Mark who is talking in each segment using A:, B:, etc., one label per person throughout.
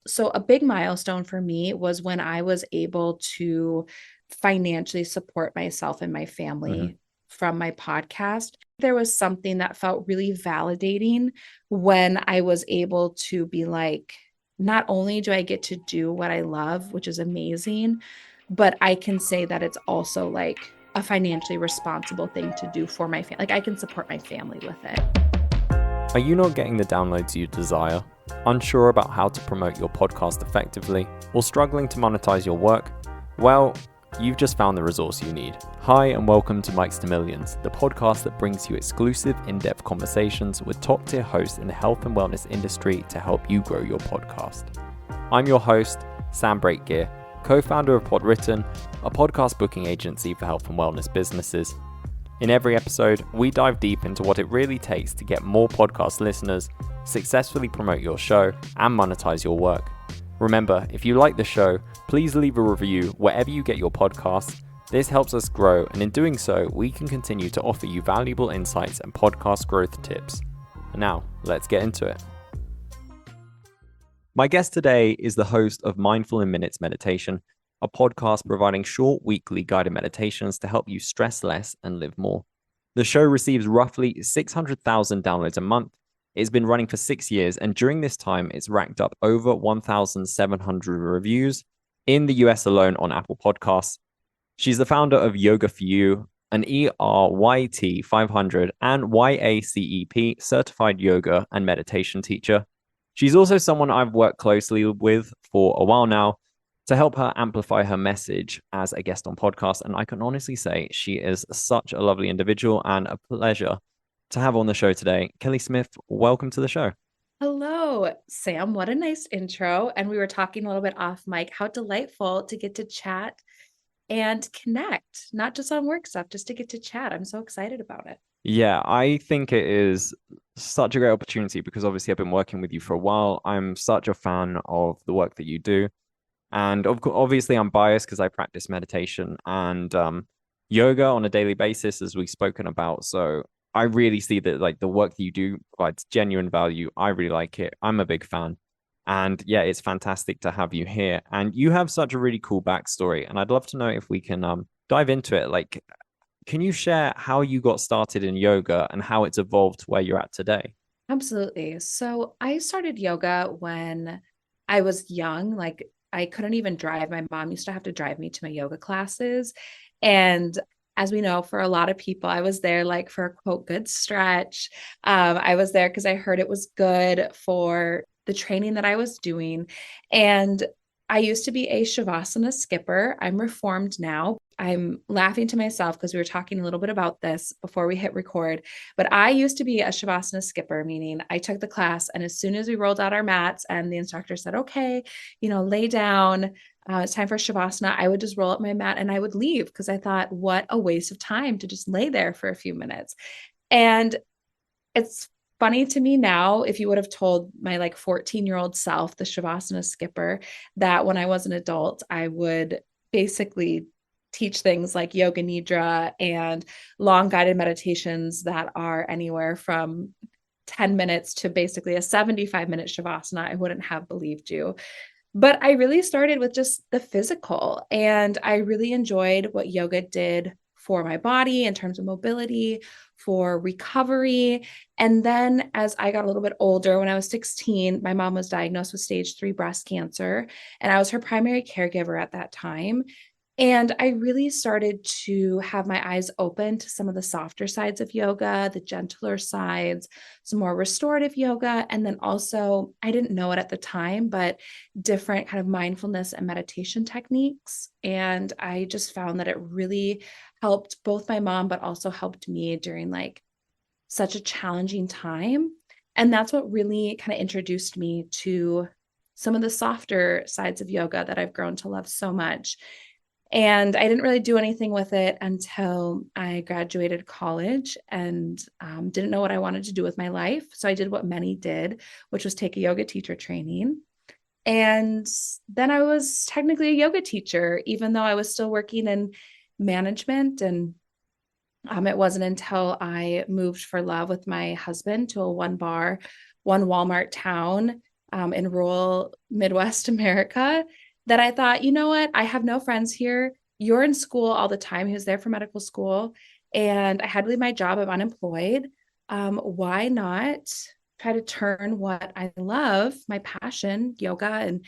A: So a big milestone for me was when I was able to financially support myself and my
B: Hmm.
A: family from my podcast. There was something that felt really validating when I was able to be like, not only do I get to do what I love, which is amazing, but I can say that it's also like a financially responsible thing to do for my family. Like I can support my family with it.
B: Are you not getting the downloads you desire? Unsure about how to promote your podcast effectively? Or struggling to monetize your work? Well, you've just found the resource you need. Hi, and welcome to Mics to Millions, the podcast that brings you exclusive, in-depth conversations with top-tier hosts in the health and wellness industry to help you grow your podcast. I'm your host, Sam Breakgear, co-founder of PodWritten, a podcast booking agency for health and wellness businesses. In every episode, we dive deep into what it really takes to get more podcast listeners, successfully promote your show, and monetize your work. Remember, if you like the show, please leave a review wherever you get your podcasts. This helps us grow, and in doing so, we can continue to offer you valuable insights and podcast growth tips. Now, let's get into it. My guest today is the host of Mindful in Minutes Meditation, a podcast providing short weekly guided meditations to help you stress less and live more. The show receives roughly 600,000 downloads a month. It's been running for 6 years, and during this time, it's racked up over 1,700 reviews in the US alone on Apple Podcasts. She's the founder of Yoga for You, an ERYT 500 and YACEP certified yoga and meditation teacher. She's also someone I've worked closely with for a while now to help her amplify her message as a guest on podcasts. And I can honestly say she is such a lovely individual and a pleasure to have on the show today. Kelly Smith, welcome to the show.
A: Hello, Sam. What a nice intro. And we were talking a little bit off mic. How delightful to get to chat and connect, not just on work stuff, just to get to chat. I'm so excited about it.
B: Yeah, I think it is such a great opportunity because obviously I've been working with you for a while. I'm such a fan of the work that you do. And obviously, I'm biased because I practice meditation and yoga on a daily basis, as we've spoken about. So I really see that like the work that you do provides genuine value. I really like it. I'm a big fan. And yeah, it's fantastic to have you here. And you have such a really cool backstory. And I'd love to know if we can dive into it. Like, can you share how you got started in yoga and how it's evolved to where you're at today?
A: Absolutely. So I started yoga when I was young. Like I couldn't even drive. My mom used to have to drive me to my yoga classes. And as we know, for a lot of people, I was there like for a quote, good stretch. I was there because I heard it was good for the training that I was doing. And I used to be a Shavasana skipper. I'm reformed now. I'm laughing to myself because we were talking a little bit about this before we hit record. But I used to be a Shavasana skipper, meaning I took the class, and as soon as we rolled out our mats and the instructor said, okay, lay down, it's time for Shavasana, I would just roll up my mat and I would leave because I thought, what a waste of time to just lay there for a few minutes. And it's funny to me now, if you would have told my like 14-year-old self, the Shavasana skipper, that when I was an adult, I would basically teach things like yoga nidra and long guided meditations that are anywhere from 10 minutes to basically a 75-minute Shavasana, I wouldn't have believed you. But I really started with just the physical, and I really enjoyed what yoga did for my body in terms of mobility, for recovery. And then as I got a little bit older, when I was 16, my mom was diagnosed with stage 3 breast cancer, and I was her primary caregiver at that time. And I really started to have my eyes open to some of the softer sides of yoga, the gentler sides, some more restorative yoga. And then also, I didn't know it at the time, but different kind of mindfulness and meditation techniques. And I just found that it really helped both my mom, but also helped me during like such a challenging time. And that's what really kind of introduced me to some of the softer sides of yoga that I've grown to love so much. And I didn't really do anything with it until I graduated college and didn't know what I wanted to do with my life. So I did what many did, which was take a yoga teacher training. And then I was technically a yoga teacher, even though I was still working in management. And it wasn't until I moved for love with my husband to a one bar, one Walmart town in rural Midwest America that I thought, you know what? I have no friends here. You're in school all the time. He was there for medical school, and I had to leave my job. I'm unemployed. Why not try to turn what I love, my passion, yoga, and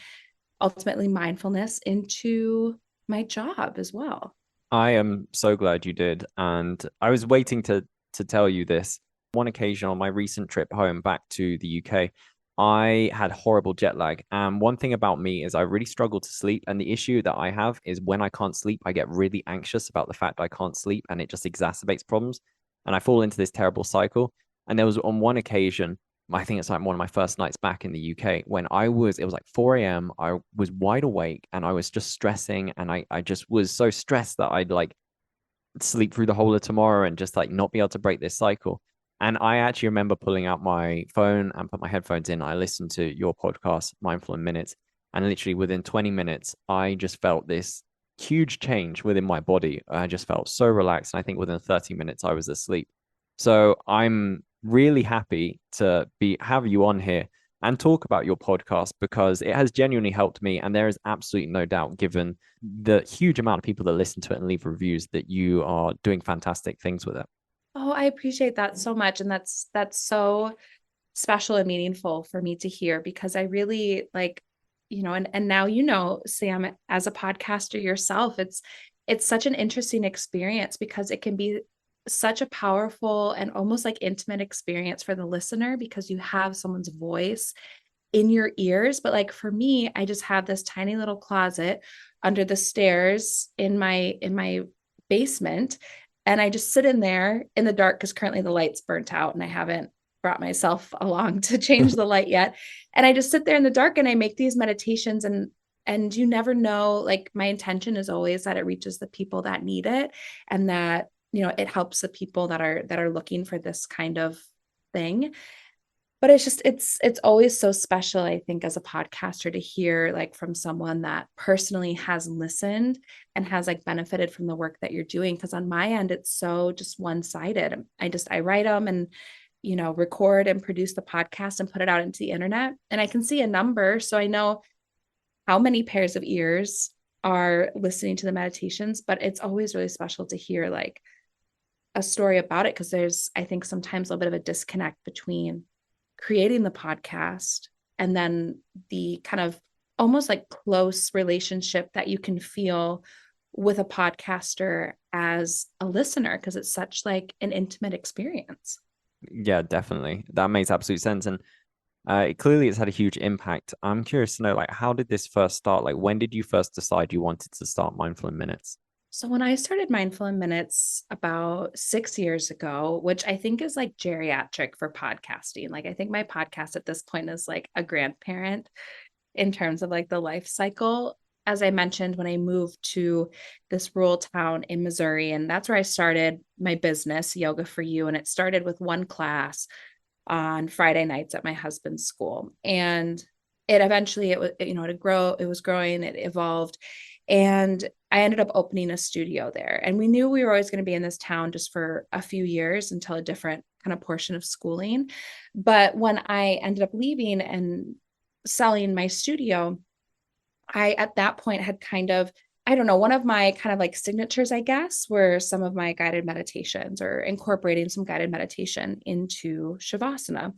A: ultimately mindfulness, into my job as well?
B: I am so glad you did. And I was waiting to tell you this. One occasion on my recent trip home back to the UK, I had horrible jet lag. And one thing about me is I really struggle to sleep. And the issue that I have is when I can't sleep, I get really anxious about the fact I can't sleep and it just exacerbates problems. And I fall into this terrible cycle. And there was on one occasion, I think it's like one of my first nights back in the UK when it was like 4 a.m. I was wide awake and I was just stressing and I just was so stressed that I'd like sleep through the whole of tomorrow and just like not be able to break this cycle. And I actually remember pulling out my phone and put my headphones in. I listened to your podcast, Mindful in Minutes, and literally within 20 minutes, I just felt this huge change within my body. I just felt so relaxed. And I think within 30 minutes, I was asleep. So I'm really happy to be have you on here and talk about your podcast because it has genuinely helped me. And there is absolutely no doubt, given the huge amount of people that listen to it and leave reviews, that you are doing fantastic things with it.
A: Oh, I appreciate that so much. And that's so special and meaningful for me to hear because I really like, and now Sam, as a podcaster yourself, it's such an interesting experience because it can be such a powerful and almost like intimate experience for the listener because you have someone's voice in your ears. But like for me, I just have this tiny little closet under the stairs in my basement. And I just sit in there in the dark because currently the light's burnt out and I haven't brought myself along to change the light yet. And I just sit there in the dark and I make these meditations and you never know, like my intention is always that it reaches the people that need it and that, it helps the people that are looking for this kind of thing. But it's always so special, I think, as a podcaster to hear like from someone that personally has listened and has like benefited from the work that you're doing. Because on my end, it's so just one-sided. I write them and record and produce the podcast and put it out into the internet. And I can see a number. So I know how many pairs of ears are listening to the meditations, but it's always really special to hear like a story about it because there's, I think, sometimes a little bit of a disconnect between creating the podcast and then the kind of almost like close relationship that you can feel with a podcaster as a listener because it's such like an intimate experience.
B: Yeah, definitely. That makes absolute sense. And it clearly it's had a huge impact. I'm curious to know, like, how did this first start? Like, when did you first decide you wanted to start Mindful in Minutes?
A: So when I started Mindful in Minutes about 6 years ago, which I think is like geriatric for podcasting, like I think my podcast at this point is like a grandparent in terms of like the life cycle. As I mentioned, when I moved to this rural town in Missouri, and that's where I started my business, Yoga for You. And it started with one class on Friday nights at my husband's school. And it eventually, it was growing, it evolved. And I ended up opening a studio there. And we knew we were always going to be in this town just for a few years until a different kind of portion of schooling. But when I ended up leaving and selling my studio, I at that point had kind of, I don't know, one of my kind of like signatures, I guess, were some of my guided meditations or incorporating some guided meditation into Shavasana.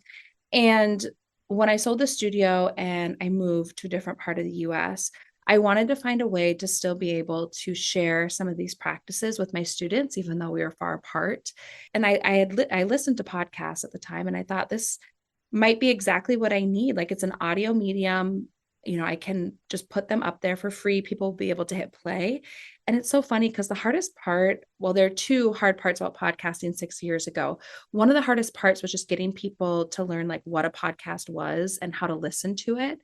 A: And when I sold the studio and I moved to a different part of the US, I wanted to find a way to still be able to share some of these practices with my students, even though we were far apart. And I listened to podcasts at the time, and I thought this might be exactly what I need. Like it's an audio medium. I can just put them up there for free. People will be able to hit play. And it's so funny because the hardest part, well, there are two hard parts about podcasting 6 years ago. One of the hardest parts was just getting people to learn like what a podcast was and how to listen to it.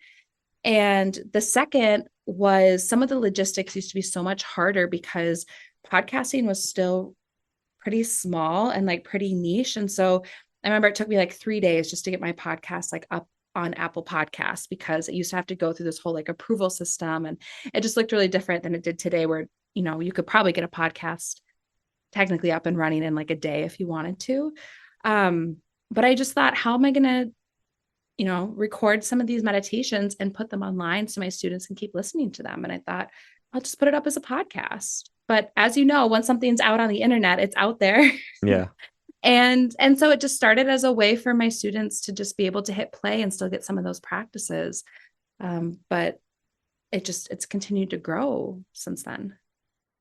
A: And the second was some of the logistics used to be so much harder because podcasting was still pretty small and like pretty niche. And so I remember it took me like 3 days just to get my podcast like up on Apple Podcasts because it used to have to go through this whole like approval system. And it just looked really different than it did today, where, you could probably get a podcast technically up and running in like a day if you wanted to. But I just thought, how am I going to record some of these meditations and put them online so my students can keep listening to them. And I thought, I'll just put it up as a podcast. But as you know, once something's out on the internet, it's out there.
B: Yeah.
A: And so it just started as a way for my students to just be able to hit play and still get some of those practices. But it's continued to grow since then.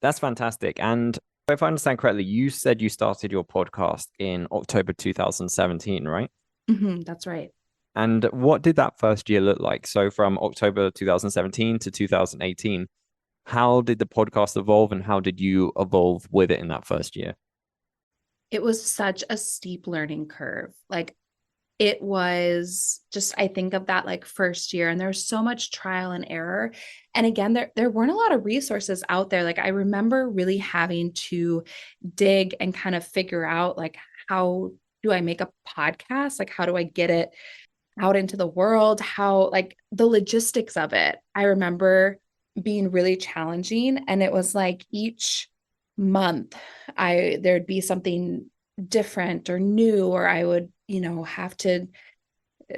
B: That's fantastic. And if I understand correctly, you said you started your podcast in October 2017, right?
A: That's right.
B: And what did that first year look like? So from October 2017 to 2018, how did the podcast evolve and how did you evolve with it in that first year?
A: It was such a steep learning curve. Like it was just, I think of that like first year, and there's so much trial and error. And again, there weren't a lot of resources out there. Like I remember really having to dig and kind of figure out like, how do I make a podcast? Like, how do I get it out into the world? How, like, the logistics of it, I remember being really challenging. And it was like each month there'd be something different or new, or I would, have to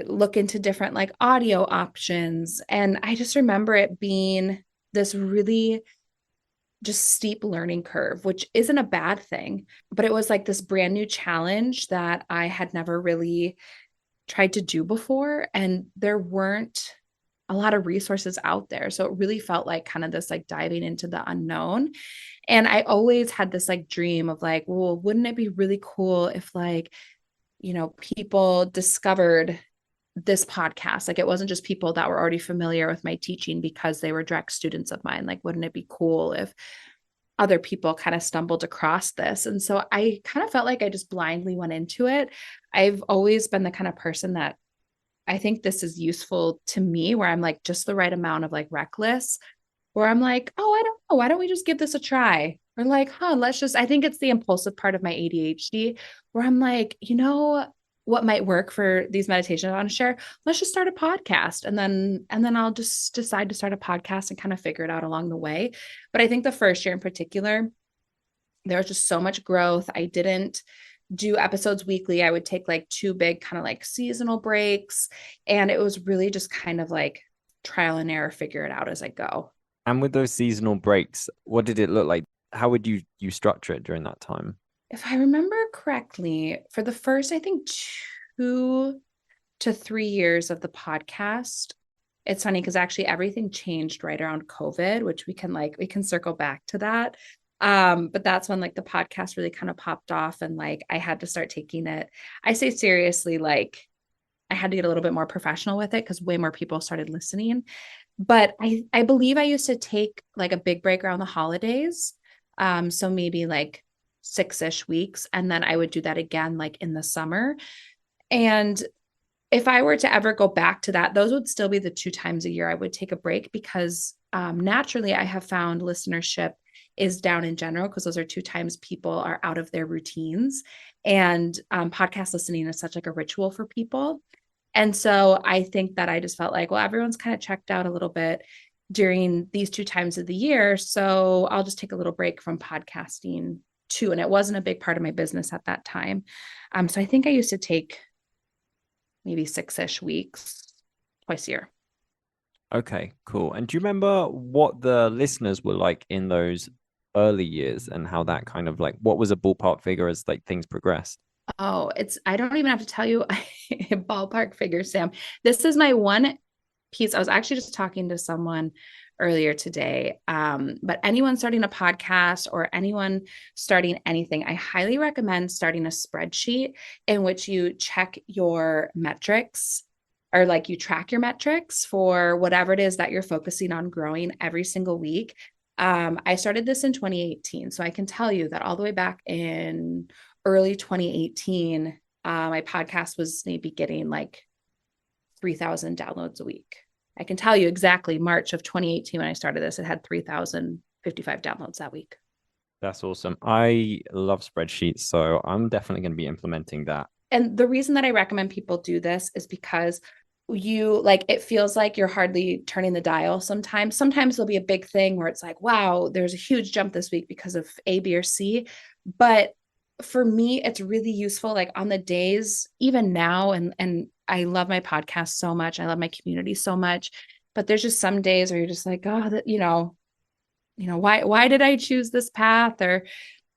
A: look into different like audio options. And I just remember it being this really just steep learning curve, which isn't a bad thing, but it was like this brand new challenge that I had never really tried to do before. And there weren't a lot of resources out there. So it really felt like kind of this like diving into the unknown. And I always had this like dream of like, well, wouldn't it be really cool if like, people discovered this podcast? Like it wasn't just people that were already familiar with my teaching because they were direct students of mine. Like, wouldn't it be cool if other people kind of stumbled across this? And so I kind of felt like I just blindly went into it. I've always been the kind of person that I think this is useful to me, where I'm like just the right amount of like reckless, where I'm like, oh, I don't know, why don't we just give this a try? Or like, I think it's the impulsive part of my ADHD, where I'm like, what might work for these meditations I want to share? Let's just start a podcast. And then I'll just decide to start a podcast and kind of figure it out along the way. But I think the first year in particular, there was just so much growth. I didn't do episodes weekly. I would take like two big kind of like seasonal breaks. And it was really just kind of like trial and error, figure it out as I go.
B: And with those seasonal breaks, what did it look like? How would you structure it during that time?
A: If I remember correctly, for the first, I think 2 to 3 years of the podcast, it's funny because actually everything changed right around COVID, which we can circle back to that. But that's when like the podcast really kind of popped off, and like I had to start taking it, I say seriously, like I had to get a little bit more professional with it because way more people started listening. But I believe I used to take like a big break around the holidays. So maybe like 6-ish weeks. And then I would do that again like in the summer. And if I were to ever go back to that, those would still be the 2 times a year I would take a break, because naturally I have found listenership is down in general, because those are 2 times people are out of their routines. And podcast listening is such like a ritual for people. And so I think that I just felt like, well, everyone's kind of checked out a little bit during these 2 times of the year. So I'll just take a little break from podcasting too. And it wasn't a big part of my business at that time. So I think I used to take maybe 6-ish weeks twice a year.
B: Okay, cool. And do you remember what the listeners were like in those early years and how that kind of like, what was a ballpark figure as like things progressed?
A: Oh, I don't even have to tell you a ballpark figure, Sam. This is my one piece. I was actually just talking to someone earlier today. But anyone starting a podcast or anyone starting anything, I highly recommend starting a spreadsheet in which you check your metrics, or like you track your metrics for whatever it is that you're focusing on growing every single week. I started this in 2018. So I can tell you that all the way back in early 2018, my podcast was maybe getting like 3,000 downloads a week. I can tell you exactly March of 2018 when I started this, it had 3,055 downloads that week.
B: That's awesome. I love spreadsheets, so I'm definitely going to be implementing that.
A: And the reason that I recommend people do this is because it feels like you're hardly turning the dial sometimes. Sometimes there'll be a big thing where it's like, wow, there's a huge jump this week because of A, B, or C. But for me, it's really useful, like on the days, even now, and I love my podcast so much. I love my community so much. But there's just some days where you're just like, oh, that, why did I choose this path? Or,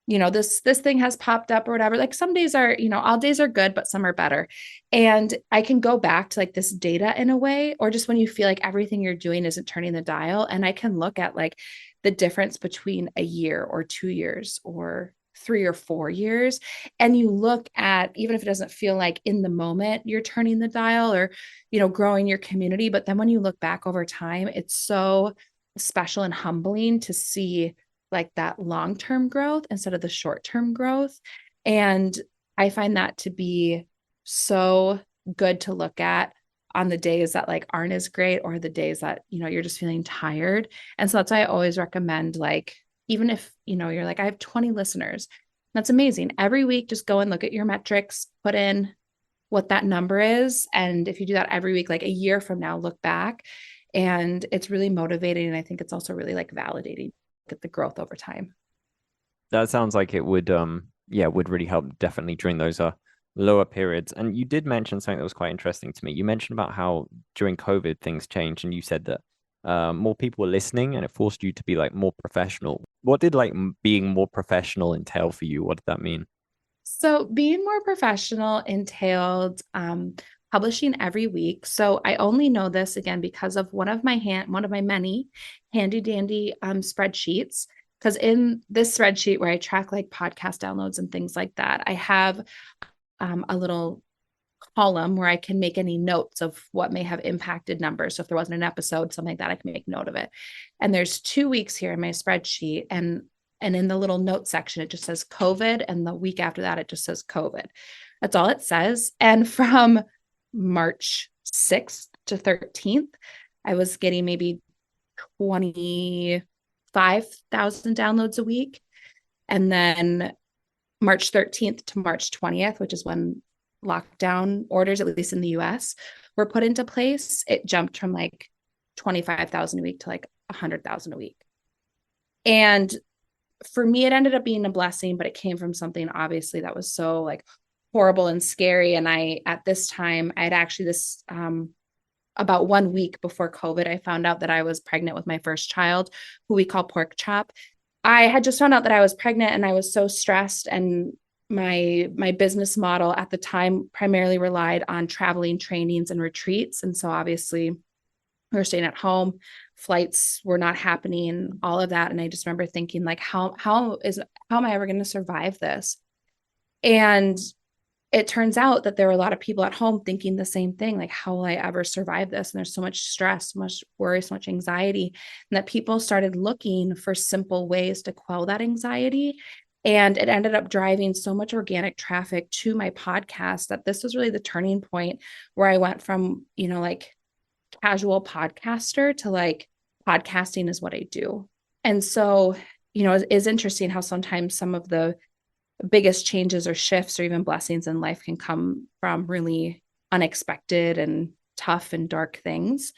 A: this thing has popped up or whatever. Like some days are, all days are good, but some are better. And I can go back to like this data in a way, or just when you feel like everything you're doing isn't turning the dial. And I can look at like the difference between a year or 2 years or 3 or 4 years. And you look at, even if it doesn't feel like in the moment you're turning the dial or, growing your community. But then when you look back over time, it's so special and humbling to see like that long-term growth instead of the short-term growth. And I find that to be so good to look at on the days that like aren't as great, or the days that, you're just feeling tired. And so that's why I always recommend, like, even if, you're like, I have 20 listeners, that's amazing. Every week, just go and look at your metrics, put in what that number is. And if you do that every week, like a year from now, look back, and it's really motivating. And I think it's also really like validating at the growth over time.
B: That sounds like it would yeah, would really help definitely during those lower periods. And you did mention something that was quite interesting to me. You mentioned about how during COVID things changed, and you said that more people were listening and it forced you to be like more professional. What did like being more professional entail for you? What did that mean?
A: So being more professional entailed publishing every week. So I only know this again because of one of my many handy dandy spreadsheets. Because in this spreadsheet where I track like podcast downloads and things like that, I have a little column where I can make any notes of what may have impacted numbers. So if there wasn't an episode, something like that, I can make note of it. And there's 2 weeks here in my spreadsheet, and in the little note section, it just says COVID. And the week after that, it just says COVID. That's all it says. And from March 6th to 13th, I was getting maybe 25,000 downloads a week. And then March 13th to March 20th, which is when lockdown orders, at least in the US, were put into place, it jumped from like 25,000 a week to like 100,000 a week. And for me, it ended up being a blessing, but it came from something obviously that was so like horrible and scary. And at this time, I had actually about 1 week before COVID, I found out that I was pregnant with my first child, who we call Pork Chop. I had just found out that I was pregnant, and I was so stressed, and my business model at the time primarily relied on traveling trainings and retreats. And so obviously we were staying at home, flights were not happening, all of that. And I just remember thinking like, how am I ever going to survive this? And it turns out that there were a lot of people at home thinking the same thing, like, how will I ever survive this? And there's so much stress, so much worry, so much anxiety, and that people started looking for simple ways to quell that anxiety. And it ended up driving so much organic traffic to my podcast that this was really the turning point where I went from, like casual podcaster to like podcasting is what I do. And so, it's interesting how sometimes some of the biggest changes or shifts or even blessings in life can come from really unexpected and tough and dark things.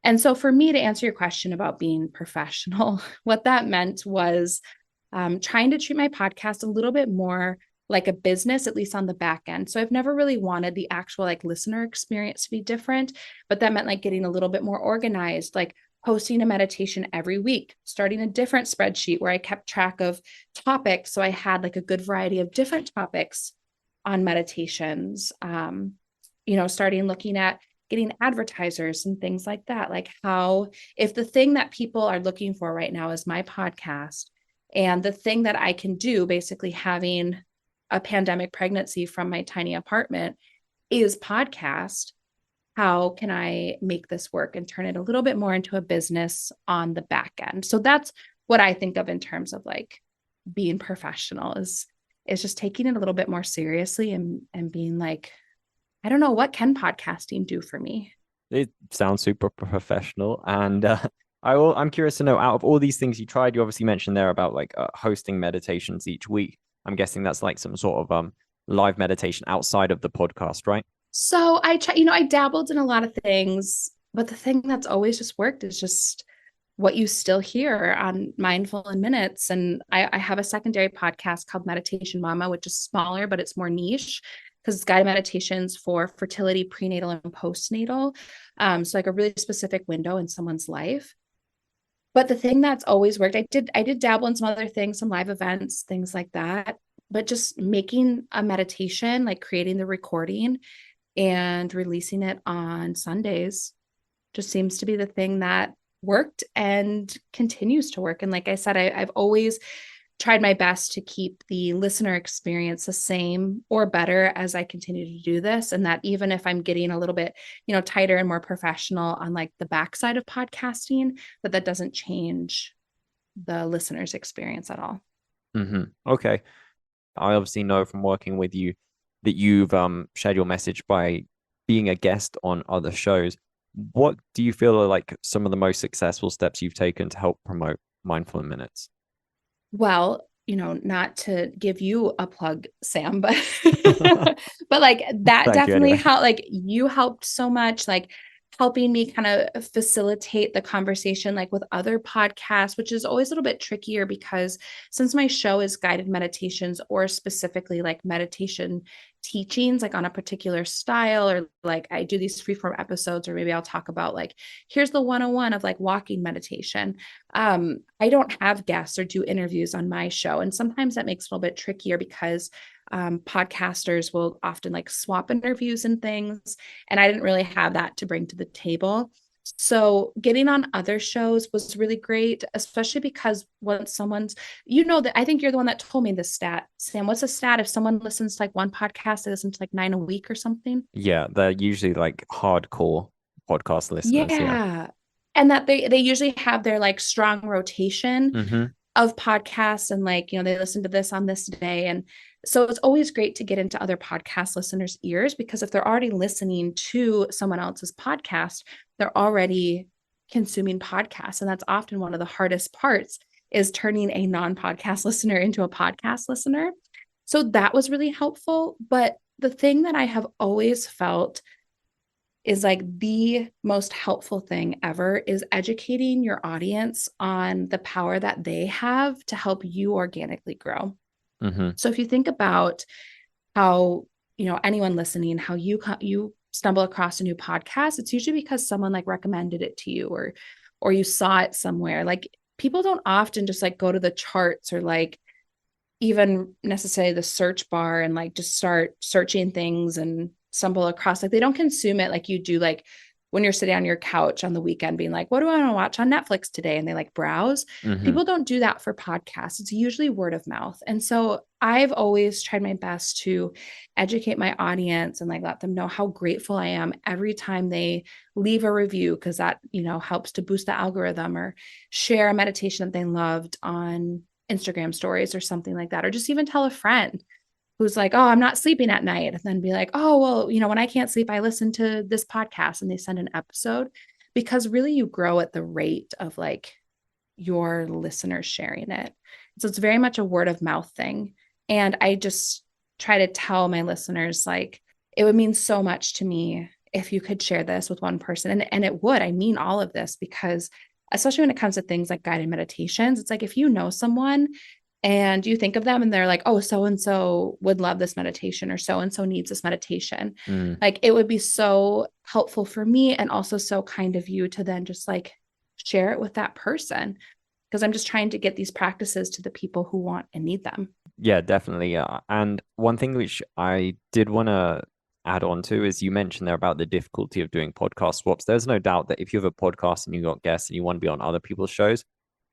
A: And so for me, to answer your question about being professional, what that meant was trying to treat my podcast a little bit more like a business, at least on the back end. So I've never really wanted the actual like listener experience to be different, but that meant like getting a little bit more organized, like posting a meditation every week, starting a different spreadsheet where I kept track of topics. So I had like a good variety of different topics on meditations, starting looking at getting advertisers and things like that. Like how, if the thing that people are looking for right now is my podcast, and the thing that I can do, basically having a pandemic pregnancy from my tiny apartment, is podcast, how can I make this work and turn it a little bit more into a business on the back end? So that's what I think of in terms of like being professional, is just taking it a little bit more seriously and being like, I don't know, what can podcasting do for me?
B: It sounds super professional. And I'm curious to know, out of all these things you tried, you obviously mentioned there about like hosting meditations each week. I'm guessing that's like some sort of live meditation outside of the podcast, right?
A: So I dabbled in a lot of things, but the thing that's always just worked is just what you still hear on Mindful in Minutes. And I have a secondary podcast called Meditation Mama, which is smaller, but it's more niche. because it's guided meditations for fertility, prenatal, and postnatal. So like a really specific window in someone's life. But the thing that's always worked, I did dabble in some other things, some live events, things like that. But just making a meditation, like creating the recording and releasing it on Sundays, just seems to be the thing that worked and continues to work. And like I said, I've always tried my best to keep the listener experience the same or better as I continue to do this. And that even if I'm getting a little bit, tighter and more professional on like the backside of podcasting, that doesn't change the listener's experience at all.
B: Okay. I obviously know from working with you that you've shared your message by being a guest on other shows. What do you feel are like some of the most successful steps you've taken to help promote Mindful in Minutes?
A: Well, not to give you a plug, Sam, but but like that
B: Thank you
A: definitely
B: anyway.
A: helped. Like you helped so much, like helping me kind of facilitate the conversation like with other podcasts, which is always a little bit trickier because since my show is guided meditations or specifically like meditation teachings like on a particular style, or like I do these freeform episodes, or maybe I'll talk about like here's the 101 of like walking meditation. I don't have guests or do interviews on my show. And sometimes that makes it a little bit trickier because podcasters will often like swap interviews and things. And I didn't really have that to bring to the table. So getting on other shows was really great, especially because once someone's, that I think you're the one that told me this stat, Sam. What's a stat if someone listens to like one podcast, they listen to like 9 a week or something?
B: Yeah, they're usually like hardcore podcast listeners. Yeah.
A: Yeah. And that they usually have their like strong rotation
B: Mm-hmm.
A: of podcasts, and like, they listen to this on this day. And so it's always great to get into other podcast listeners' ears, because if they're already listening to someone else's podcast, they're already consuming podcasts. And that's often one of the hardest parts, is turning a non-podcast listener into a podcast listener. So that was really helpful. But the thing that I have always felt is like the most helpful thing ever is educating your audience on the power that they have to help you organically grow.
B: Mm-hmm.
A: So if you think about how, anyone listening, how you stumble across a new podcast, it's usually because someone like recommended it to you, or you saw it somewhere. Like people don't often just like go to the charts or like even necessarily the search bar and like just start searching things and stumble across, like they don't consume it like you do, like when you're sitting on your couch on the weekend being like, what do I want to watch on Netflix today? And they like browse.
B: Mm-hmm.
A: People don't do that for podcasts. It's usually word of mouth. And so I've always tried my best to educate my audience and like let them know how grateful I am every time they leave a review, because that, helps to boost the algorithm, or share a meditation that they loved on Instagram stories or something like that, or just even tell a friend who's like, oh, I'm not sleeping at night. And then be like, oh, well, when I can't sleep, I listen to this podcast, and they send an episode, because really you grow at the rate of like your listeners sharing it. So it's very much a word of mouth thing. And I just try to tell my listeners, like, it would mean so much to me if you could share this with one person. And it would, I mean, all of this, because especially when it comes to things like guided meditations, it's like, if you know someone and you think of them and they're like, oh, so and so would love this meditation, or so and so needs this meditation,
B: Mm.
A: like it would be so helpful for me, and also so kind of you to then just like share it with that person, because I'm just trying to get these practices to the people who want and need them.
B: Yeah, definitely. And one thing which I did want to add on to is you mentioned there about the difficulty of doing podcast swaps. There's no doubt that if you have a podcast and you got guests and you want to be on other people's shows,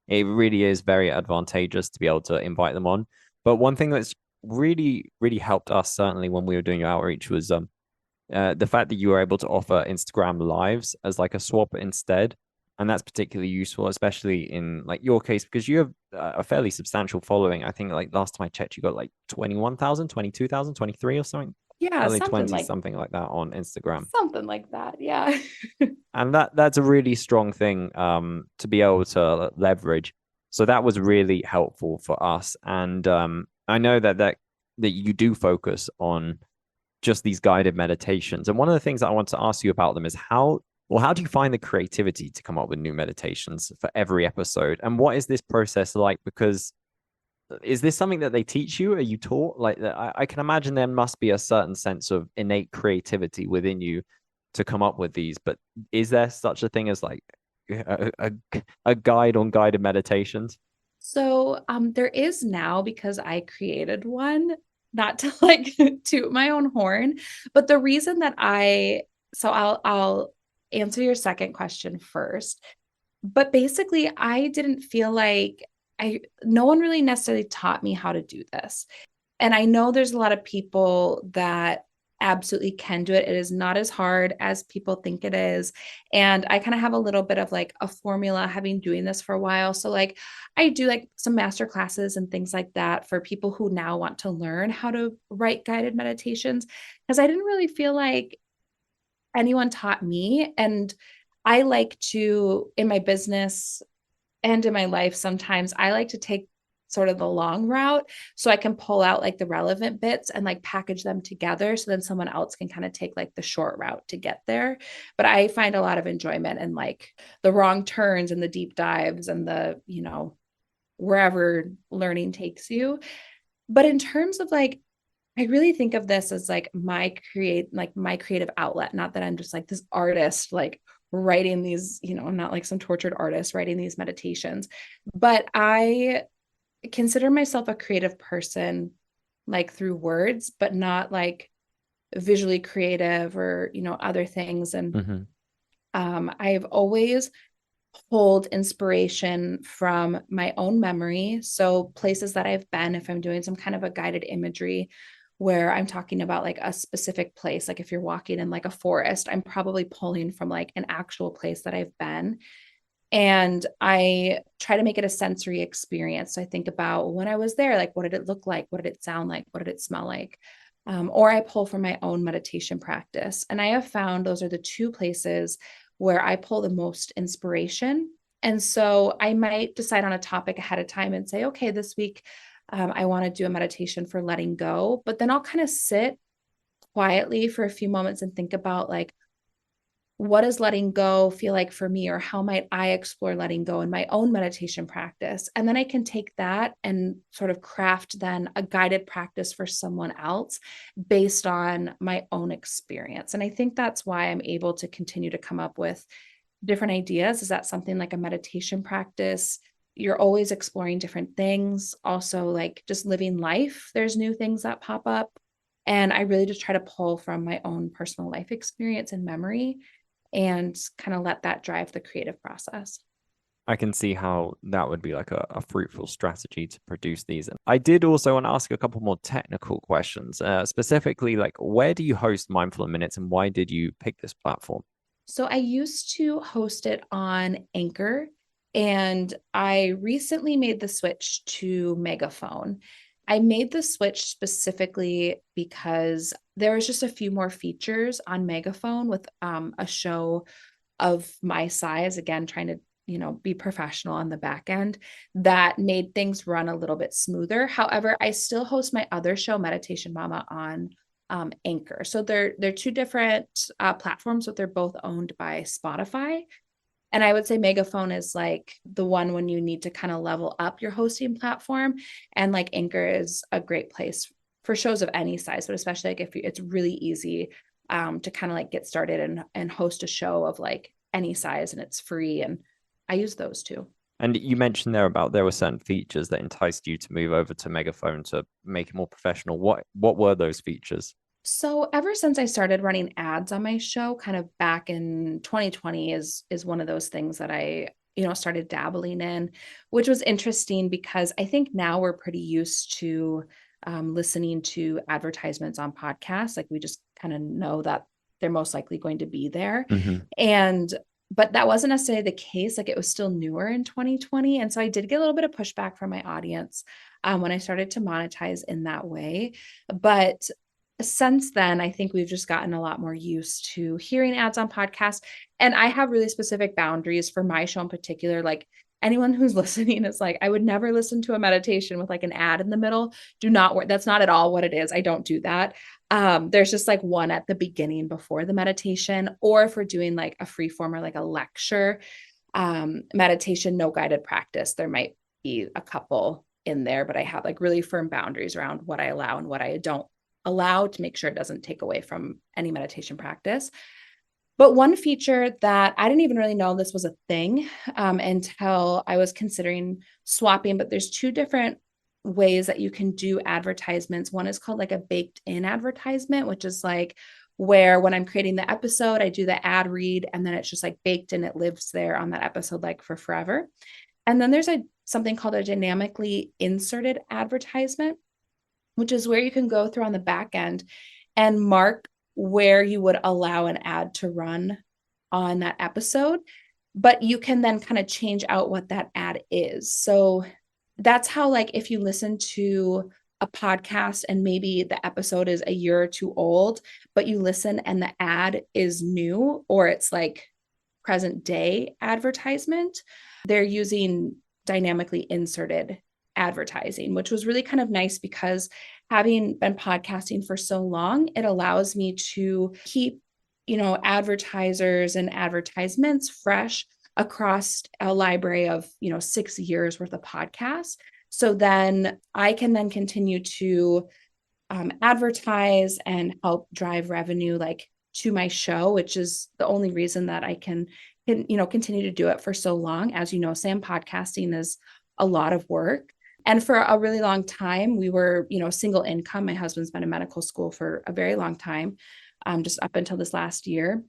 B: it really is very advantageous to be able to invite them on. But one thing that's really, really helped us, certainly when we were doing your outreach, was the fact that you were able to offer Instagram lives as like a swap instead. And that's particularly useful, especially in like your case, because you have a fairly substantial following. I think like last time I checked, you got like 21,000, 22,000, 23 or something,
A: Yeah,
B: early 20s, something like that on Instagram.
A: something like that. Yeah.
B: And that's a really strong thing to be able to leverage. So that was really helpful for us. And I know that you do focus on just these guided meditations. And one of the things that I want to ask you about them is how do you find the creativity to come up with new meditations for every episode? And what is this process like? Because is this something that they teach you? Are you taught? Like, I can imagine there must be a certain sense of innate creativity within you to come up with these, but is there such a thing as like a guide on guided meditations?
A: So there is now because I created one, not to like toot my own horn, but the reason that I'll answer your second question first. But basically, I didn't feel like no one really necessarily taught me how to do this. And I know there's a lot of people that absolutely can do it. It is not as hard as people think it is. And I kind of have a little bit of like a formula having doing this for a while. So like I do like some master classes and things like that for people who now want to learn how to write guided meditations because I didn't really feel like anyone taught me. And I like to, in my business and in my life, sometimes I like to take sort of the long route so I can pull out like the relevant bits and like package them together so then someone else can kind of take like the short route to get there. But I find a lot of enjoyment in like the wrong turns and the deep dives and the, wherever learning takes you. But in terms of like I really think of this as like my creative outlet. Not that I'm just like this artist, like writing these, I'm not like some tortured artist writing these meditations, but I consider myself a creative person, like through words, but not like visually creative or, other things. And
B: Hmm.
A: I've always pulled inspiration from my own memory. So places that I've been, if I'm doing some kind of a guided imagery where I'm talking about like a specific place, like if you're walking in like a forest, I'm probably pulling from like an actual place that I've been. And I try to make it a sensory experience. So I think about when I was there, like what did it look like? What did it sound like? What did it smell like? Or I pull from my own meditation practice. And I have found those are the two places where I pull the most inspiration. And so I might decide on a topic ahead of time and say, okay, this week I want to do a meditation for letting go. But then I'll kind of sit quietly for a few moments and think about like, what does letting go feel like for me, or how might I explore letting go in my own meditation practice? And then I can take that and sort of craft then a guided practice for someone else based on my own experience. And I think that's why I'm able to continue to come up with different ideas. Is that something like a meditation practice? You're always exploring different things. Also, like just living life, there's new things that pop up. And I really just try to pull from my own personal life experience and memory and kind of let that drive the creative process.
B: I can see how that would be like a fruitful strategy to produce these. And I did also want to ask a couple more technical questions, specifically like where do you host Mindful Minutes and why did you pick this platform?
A: So I used to host it on Anchor, and I recently made the switch to Megaphone. I made the switch specifically because there was just a few more features on Megaphone with a show of my size, again, trying to, be professional on the back end that made things run a little bit smoother. However, I still host my other show, Meditation Mama, on Anchor. So they're two different platforms, but they're both owned by Spotify. And I would say Megaphone is like the one when you need to kind of level up your hosting platform. And like Anchor is a great place for shows of any size, but especially like if it's really easy to kind of like get started and host a show of like any size and it's free. And I use those too.
B: And you mentioned there were certain features that enticed you to move over to Megaphone to make it more professional. What were those features?
A: So ever since I started running ads on my show, kind of back in 2020 is one of those things that I, started dabbling in, which was interesting because I think now we're pretty used to listening to advertisements on podcasts. Like we just kind of know that they're most likely going to be there.
B: Hmm.
A: And but that wasn't necessarily the case. Like it was still newer in 2020. And so I did get a little bit of pushback from my audience when I started to monetize in that way. But since then, I think we've just gotten a lot more used to hearing ads on podcasts. And I have really specific boundaries for my show in particular. Like anyone who's listening is like, I would never listen to a meditation with like an ad in the middle. Do not work. That's not at all what it is. I don't do that. There's just like one at the beginning before the meditation, or if we're doing like a free form or like a lecture meditation, no guided practice, there might be a couple in there, but I have like really firm boundaries around what I allow and what I don't allow to make sure it doesn't take away from any meditation practice. But one feature that I didn't even really know this was a thing until I was considering swapping, but there's two different ways that you can do advertisements. One is called like a baked in advertisement, which is like where when I'm creating the episode, I do the ad read and then it's just like baked in, it lives there on that episode like for forever. And then there's something called a dynamically inserted advertisement, which is where you can go through on the back end and mark where you would allow an ad to run on that episode, but you can then kind of change out what that ad is. So that's how, like, if you listen to a podcast and maybe the episode is a year or two old, but you listen and the ad is new or it's like present day advertisement, they're using dynamically inserted advertising, which was really kind of nice because having been podcasting for so long, it allows me to keep, advertisers and advertisements fresh across a library of, 6 years worth of podcasts. So then I can then continue to advertise and help drive revenue like to my show, which is the only reason that I can continue to do it for so long. As you know, Sam, podcasting is a lot of work. And for a really long time, we were, single income. My husband's been in medical school for a very long time, just up until this last year.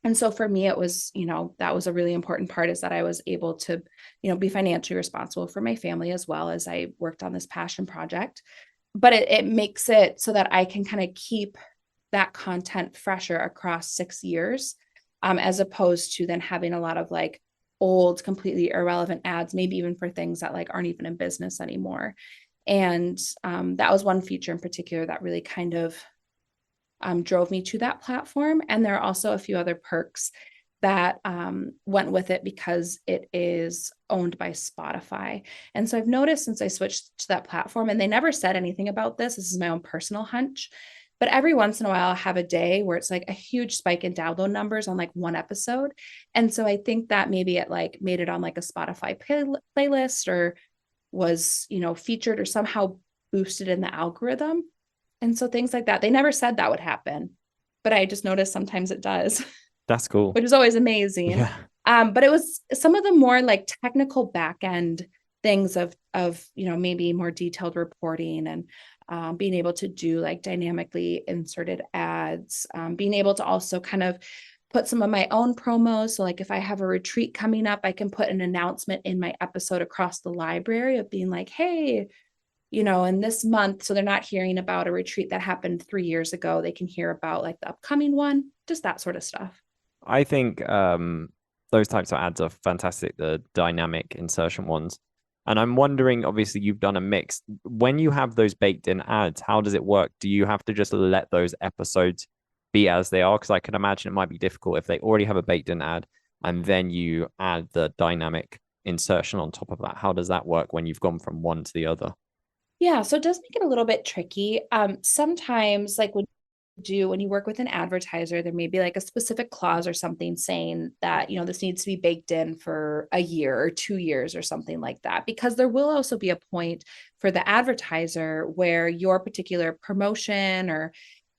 A: And so for me, it was, that was a really important part, is that I was able to, be financially responsible for my family as well as I worked on this passion project. But it makes it so that I can kind of keep that content fresher across 6 years, as opposed to then having a lot of like old, completely irrelevant ads, maybe even for things that like aren't even in business anymore. And that was one feature in particular that really kind of drove me to that platform. And there are also a few other perks that went with it because it is owned by Spotify. And so I've noticed since I switched to that platform, and they never said anything about this, this is my own personal hunch, but every once in a while I have a day where it's like a huge spike in download numbers on like one episode. And so I think that maybe it like made it on like a Spotify playlist or was, featured or somehow boosted in the algorithm. And so things like that, they never said that would happen, but I just noticed sometimes it does.
B: That's cool.
A: Which is always amazing.
B: Yeah.
A: But it was some of the more like technical back end things of maybe more detailed reporting and being able to do like dynamically inserted ads, being able to also kind of put some of my own promos. So like if I have a retreat coming up, I can put an announcement in my episode across the library of being like, hey, in this month, so they're not hearing about a retreat that happened 3 years ago. They can hear about like the upcoming one, just that sort of stuff.
B: I think those types of ads are fantastic, the dynamic insertion ones. And I'm wondering, obviously, you've done a mix. When you have those baked in ads, how does it work? Do you have to just let those episodes be as they are? Because I can imagine it might be difficult if they already have a baked in ad and then you add the dynamic insertion on top of that. How does that work when you've gone from one to the other?
A: Yeah, so it does make it a little bit tricky. Sometimes, like when you work with an advertiser, there may be like a specific clause or something saying that, this needs to be baked in for a year or 2 years or something like that, because there will also be a point for the advertiser where your particular promotion or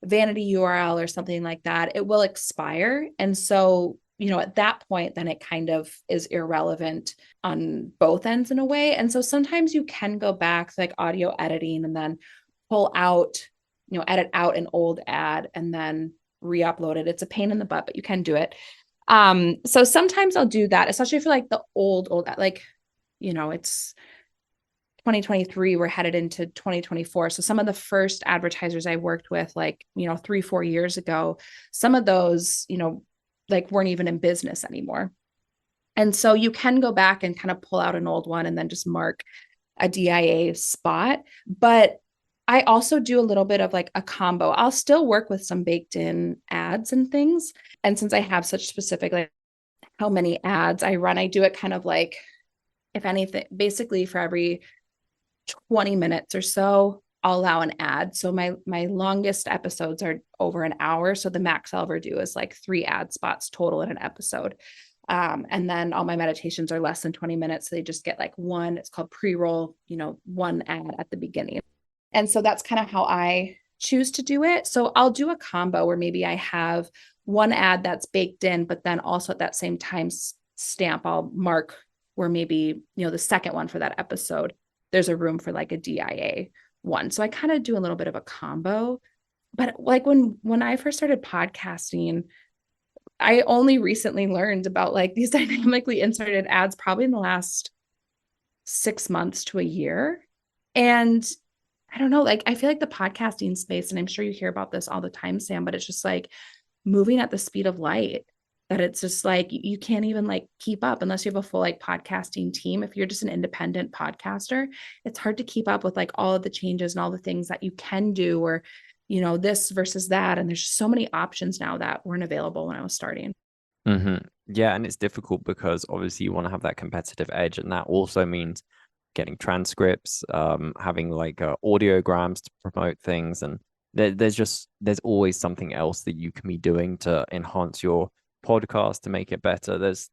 A: vanity URL or something like that, it will expire. And so, at that point, then it kind of is irrelevant on both ends in a way. And so sometimes you can go back to like audio editing and then pull out, edit out an old ad and then re-upload it. It's a pain in the butt, but you can do it. So sometimes I'll do that, especially for like the old, like, it's 2023, we're headed into 2024. So some of the first advertisers I worked with, like, 3-4 years ago, some of those, like weren't even in business anymore. And so you can go back and kind of pull out an old one and then just mark a DIA spot. But I also do a little bit of like a combo. I'll still work with some baked in ads and things. And since I have such specific, like how many ads I run, I do it kind of like, if anything, basically for every 20 minutes or so, I'll allow an ad. So my longest episodes are over an hour. So the max I'll ever do is like 3 ad spots total in an episode. And then all my meditations are less than 20 minutes. So they just get like one, it's called pre-roll, one ad at the beginning. And so that's kind of how I choose to do it. So I'll do a combo where maybe I have one ad that's baked in, but then also at that same time stamp, I'll mark where maybe, the second one for that episode, there's a room for like a DIA one. So I kind of do a little bit of a combo. But like when I first started podcasting, I only recently learned about like these dynamically inserted ads probably in the last 6 months to a year. And I don't know, like I feel like the podcasting space, and I'm sure you hear about this all the time, Sam, but it's just like moving at the speed of light that it's just like you can't even like keep up unless you have a full like podcasting team. If you're just an independent podcaster, it's hard to keep up with like all of the changes and all the things that you can do, or this versus that. And there's just so many options now that weren't available when I was starting.
B: Yeah, and it's difficult because obviously you want to have that competitive edge, and that also means getting transcripts, having like audiograms to promote things, and there's always something else that you can be doing to enhance your podcast to make it better. There's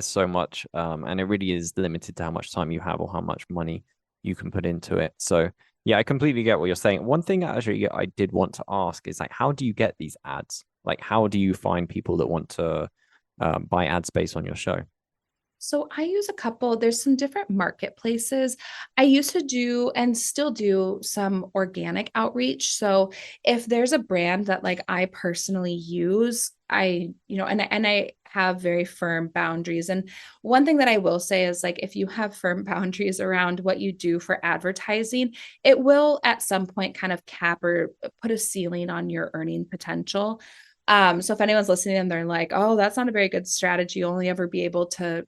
B: so much, and it really is limited to how much time you have or how much money you can put into it. So yeah, I completely get what you're saying. One thing actually I did want to ask is like, how do you get these ads? Like, how do you find people that want to buy ad space on your show?
A: So I use a couple, there's some different marketplaces. I used to do and still do some organic outreach. So if there's a brand that like I personally use, and I have very firm boundaries. And one thing that I will say is like if you have firm boundaries around what you do for advertising, it will at some point kind of cap or put a ceiling on your earning potential. So if anyone's listening and they're like, oh, that's not a very good strategy, you'll only ever be able to,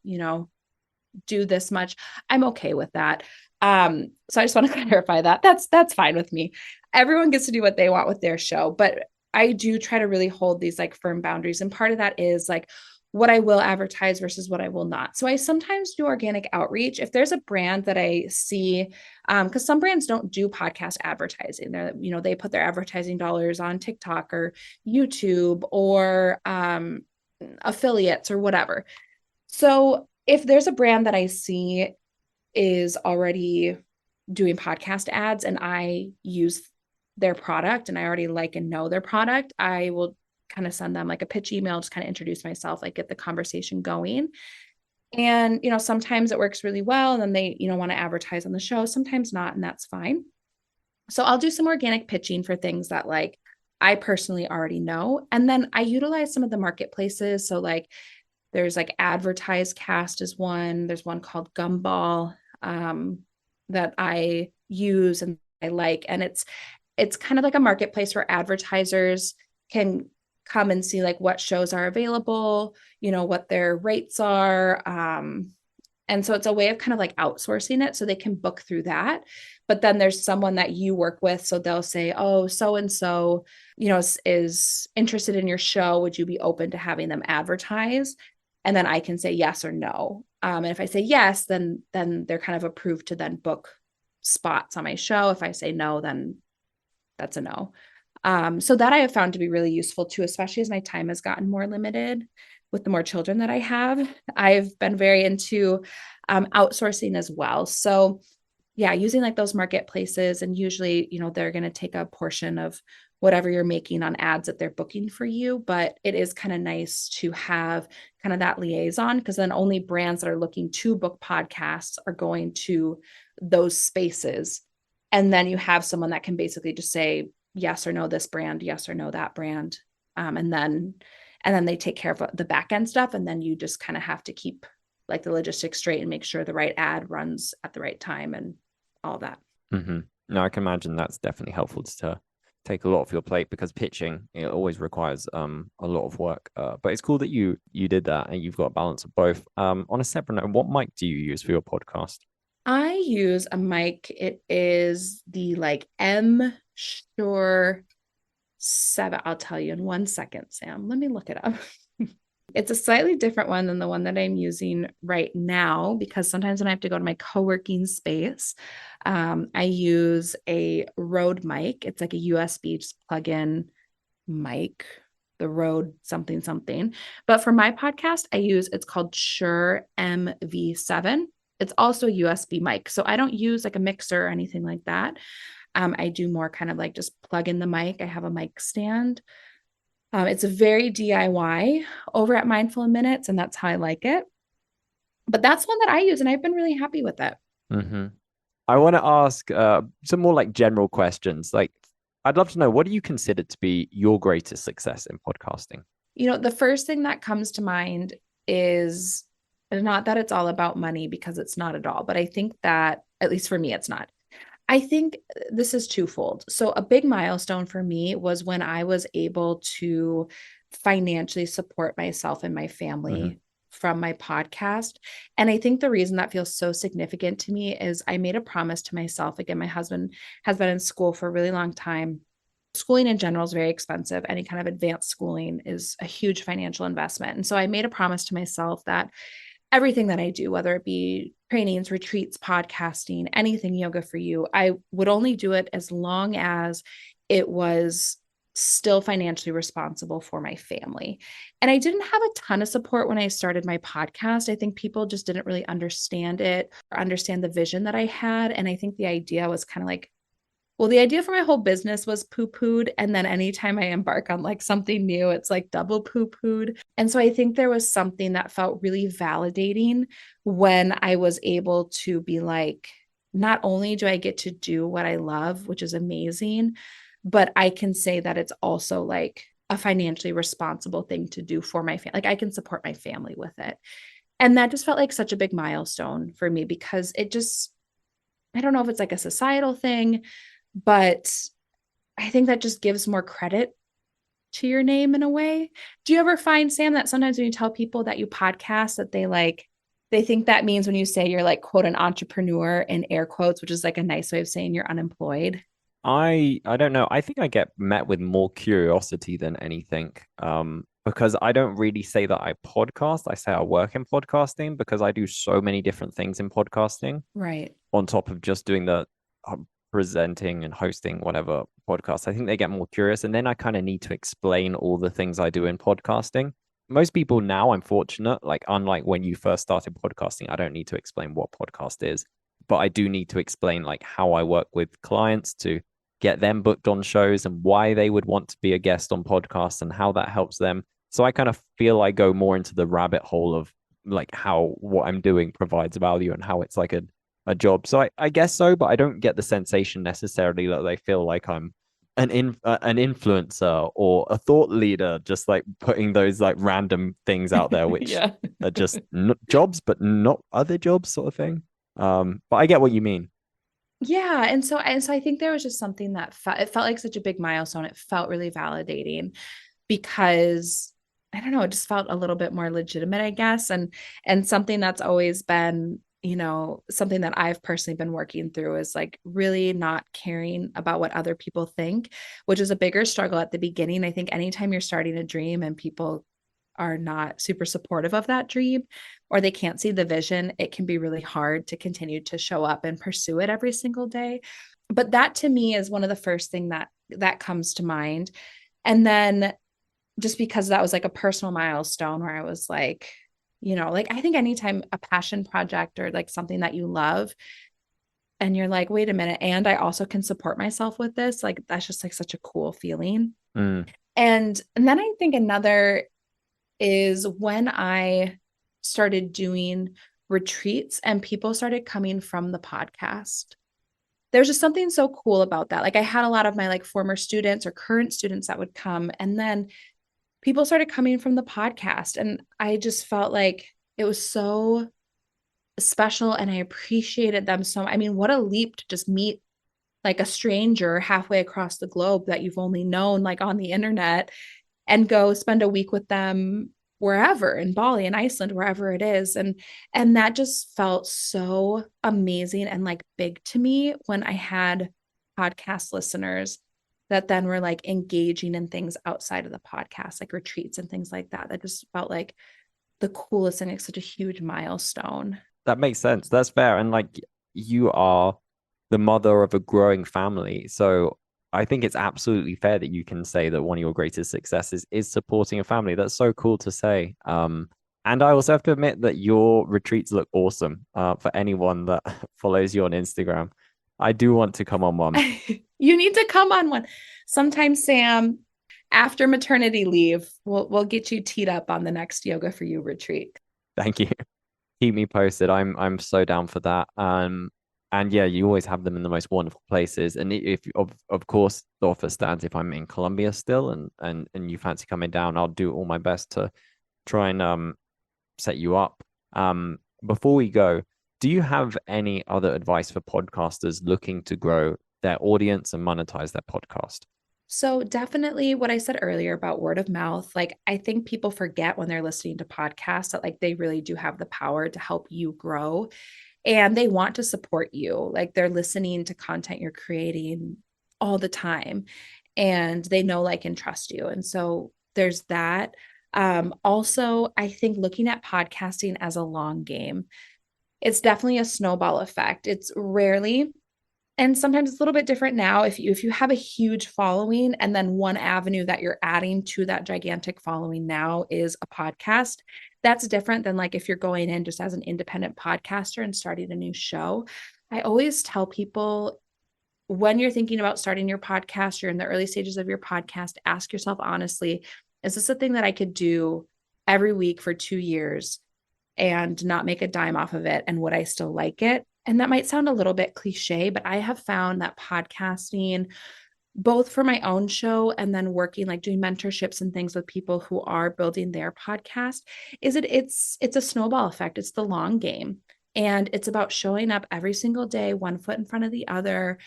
A: do this much, I'm okay with that. So I just want to clarify that. That's fine with me. Everyone gets to do what they want with their show, but I do try to really hold these like firm boundaries. And part of that is like what I will advertise versus what I will not. So I sometimes do organic outreach. If there's a brand that I see, because some brands don't do podcast advertising. They put their advertising dollars on TikTok or YouTube or affiliates or whatever. So if there's a brand that I see is already doing podcast ads and I use their product and I already like and know their product, I will kind of send them like a pitch email, just kind of introduce myself, like get the conversation going. And, sometimes it works really well. And then they, want to advertise on the show, sometimes not, and that's fine. So I'll do some organic pitching for things that like I personally already know. And then I utilize some of the marketplaces. So like there's like Advertise Cast is one. There's one called Gumball that I use and I like. And it's kind of like a marketplace where advertisers can come and see like what shows are available, what their rates are. And so it's a way of kind of like outsourcing it so they can book through that. But then there's someone that you work with. So they'll say, oh, so-and-so, is interested in your show. Would you be open to having them advertise? And then I can say yes or no. And if I say yes, then they're kind of approved to then book spots on my show. If I say no, then that's a no. So that I have found to be really useful too, especially as my time has gotten more limited with the more children that I have. I've been very into outsourcing as well. So yeah, using like those marketplaces, and usually, they're going to take a portion of whatever you're making on ads that they're booking for you. But it is kind of nice to have kind of that liaison, because then only brands that are looking to book podcasts are going to those spaces. And then you have someone that can basically just say yes or no, this brand, yes or no, that brand. And then they take care of the back end stuff. And then you just kind of have to keep like the logistics straight and make sure the right ad runs at the right time and all that.
B: No, I can imagine that's definitely helpful to take a lot off your plate, because pitching, it always requires a lot of work. But it's cool that you did that and you've got a balance of both. On a separate note, what mic do you use for your podcast?
A: I use a mic. It is the like M Shure 7. I'll tell you in 1 second, Sam. Let me look it up. It's a slightly different one than the one that I'm using right now, because sometimes when I have to go to my co-working space, I use a Rode mic. It's like a USB just plug-in mic. the Rode something something. But for my podcast, it's called Shure MV7. It's also a USB mic. So I don't use like a mixer or anything like that. I do more kind of like just plug in the mic. I have a mic stand. It's a very DIY over at Mindful in Minutes, and that's how I like it. But that's one that I use, and I've been really happy with it.
B: Mm-hmm. I want to ask some more like general questions. Like, I'd love to know, what do you consider to be your greatest success in podcasting?
A: The first thing that comes to mind is not that it's all about money, because it's not at all, but I think that, at least for me, it's not. I think this is twofold. So, a big milestone for me was when I was able to financially support myself and my
B: Mm-hmm.
A: family from my podcast. And I think the reason that feels so significant to me is I made a promise to myself. Again, my husband has been in school for a really long time. Schooling in general is very expensive. Any kind of advanced schooling is a huge financial investment. And so I made a promise to myself that everything that I do, whether it be trainings, retreats, podcasting, anything yoga for you, I would only do it as long as it was still financially responsible for my family. And I didn't have a ton of support when I started my podcast. I think people just didn't really understand it or understand the vision that I had. And I think the idea was kind of like, well, the idea for my whole business was poo pooed. And then anytime I embark on like something new, it's like double poo pooed. And so I think there was something that felt really validating when I was able to be like, not only do I get to do what I love, which is amazing, but I can say that it's also like a financially responsible thing to do for my family. Like I can support my family with it. And that just felt like such a big milestone for me because it just, I don't know if it's like a societal thing, but I think that just gives more credit to your name in a way. Do you ever find, Sam, that sometimes when you tell people that you podcast, that they think that means when you say you're like, quote, an entrepreneur in air quotes, which is like a nice way of saying you're unemployed?
B: I don't know. I think I get met with more curiosity than anything. Because I don't really say that I podcast. I say I work in podcasting because I do so many different things in podcasting
A: Right.
B: on top of just doing the presenting and hosting whatever podcast. I think they get more curious, and then I kind of need to explain all the things I do in podcasting. Most people now, I'm fortunate, like unlike when you first started podcasting, I don't need to explain what podcast is, but I do need to explain like how I work with clients to get them booked on shows and why they would want to be a guest on podcasts and how that helps them. So I kind of feel I go more into the rabbit hole of like how what I'm doing provides value and how it's like a job. So I guess so, but I don't get the sensation necessarily that they feel like I'm an influencer or a thought leader, just like putting those like random things out there, which
A: Yeah.
B: are just jobs, but not other jobs, sort of thing. But I get what you mean.
A: Yeah, and so I think there was just something that it felt like such a big milestone. It felt really validating because I don't know, it just felt a little bit more legitimate, I guess, and something that's always been, something that I've personally been working through is like really not caring about what other people think, which is a bigger struggle at the beginning. I think anytime you're starting a dream and people are not super supportive of that dream or they can't see the vision, it can be really hard to continue to show up and pursue it every single day. But that to me is one of the first thing that comes to mind. And then just because that was like a personal milestone where I was like, like I think anytime a passion project or like something that you love and you're like, wait a minute, and I also can support myself with this, like that's just like such a cool feeling.
B: Mm.
A: And then I think another is when I started doing retreats and people started coming from the podcast. There's just something so cool about that. Like I had a lot of my like former students or current students that would come, and then people started coming from the podcast, and I just felt like it was so special and I appreciated them so. I mean, what a leap to just meet like a stranger halfway across the globe that you've only known like on the internet and go spend a week with them wherever in Bali in Iceland, wherever it is. And that just felt so amazing and like big to me when I had podcast listeners that then were like engaging in things outside of the podcast, like retreats and things like that. That just felt like the coolest and it's such a huge milestone.
B: That makes sense. That's fair. And like you are the mother of a growing family. So I think it's absolutely fair that you can say that one of your greatest successes is supporting a family. That's so cool to say. And I also have to admit that your retreats look awesome. For anyone that follows you on Instagram, I do want to come on one.
A: You need to come on one. Sometime, Sam, after maternity leave, we'll get you teed up on the next Yoga for You retreat.
B: Thank you. Keep me posted. I'm so down for that. And yeah, you always have them in the most wonderful places. And if of course the offer stands, if I'm in Colombia still and you fancy coming down, I'll do all my best to try and set you up. Before we go, do you have any other advice for podcasters looking to grow their audience and monetize their podcast?
A: So definitely what I said earlier about word of mouth, like I think people forget when they're listening to podcasts that like they really do have the power to help you grow and they want to support you. Like they're listening to content you're creating all the time and they know, like, and trust you. And so there's that. Also, I think looking at podcasting as a long game, it's definitely a snowball effect. It's rarely, and sometimes it's a little bit different now. If you have a huge following and then one avenue that you're adding to that gigantic following now is a podcast, that's different than like if you're going in just as an independent podcaster and starting a new show. I always tell people, when you're thinking about starting your podcast, you're in the early stages of your podcast, ask yourself honestly, is this a thing that I could do every week for 2 years and not make a dime off of it? And would I still like it? And that might sound a little bit cliche, but I have found that podcasting, both for my own show and then working, like doing mentorships and things with people who are building their podcast, it's a snowball effect. It's the long game. And it's about showing up every single day, one foot in front of the other,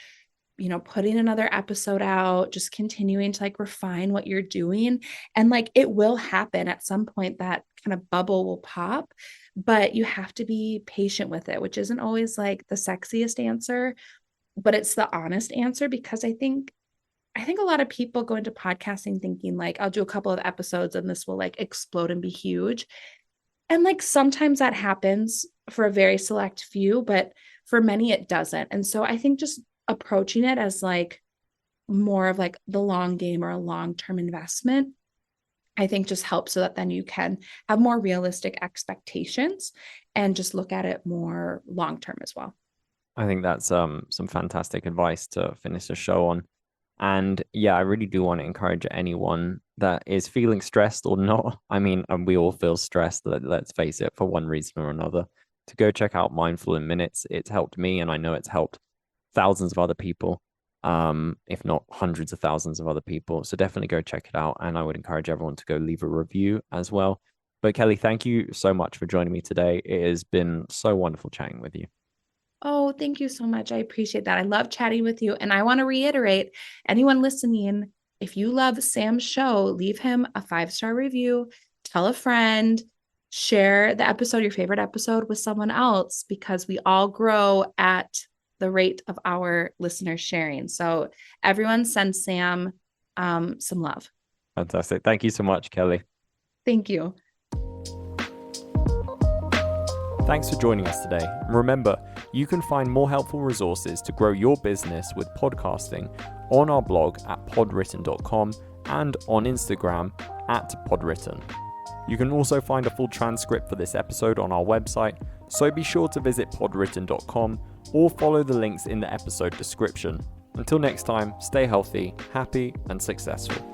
A: putting another episode out, just continuing to like refine what you're doing. And like it will happen at some point, that kind of bubble will pop, but you have to be patient with it, which isn't always like the sexiest answer, but it's the honest answer. Because I think a lot of people go into podcasting thinking like, I'll do a couple of episodes and this will like explode and be huge. And like sometimes that happens for a very select few, but for many it doesn't. And so I think just approaching it as like more of like the long game or a long-term investment, I think just helps so that then you can have more realistic expectations and just look at it more long-term as well.
B: I think that's some fantastic advice to finish the show on. And yeah, I really do want to encourage anyone that is feeling stressed or not. I mean, and we all feel stressed, let's face it, for one reason or another, to go check out Mindful in Minutes. It's helped me, and I know it's helped thousands of other people, if not hundreds of thousands of other people. So definitely go check it out. And I would encourage everyone to go leave a review as well. But Kelly, thank you so much for joining me today. It has been so wonderful chatting with you.
A: Oh, thank you so much. I appreciate that. I love chatting with you. And I want to reiterate, anyone listening, if you love Sam's show, leave him a 5-star review, tell a friend, share the episode, your favorite episode, with someone else, because we all grow at the rate of our listeners sharing. So everyone send Sam some love.
B: Fantastic. Thank you so much, Kelly.
A: Thank you.
B: Thanks for joining us today. Remember, you can find more helpful resources to grow your business with podcasting on our blog at podwritten.com and on Instagram at podwritten. You can also find a full transcript for this episode on our website, so be sure to visit podwritten.com or follow the links in the episode description. Until next time, stay healthy, happy, and successful.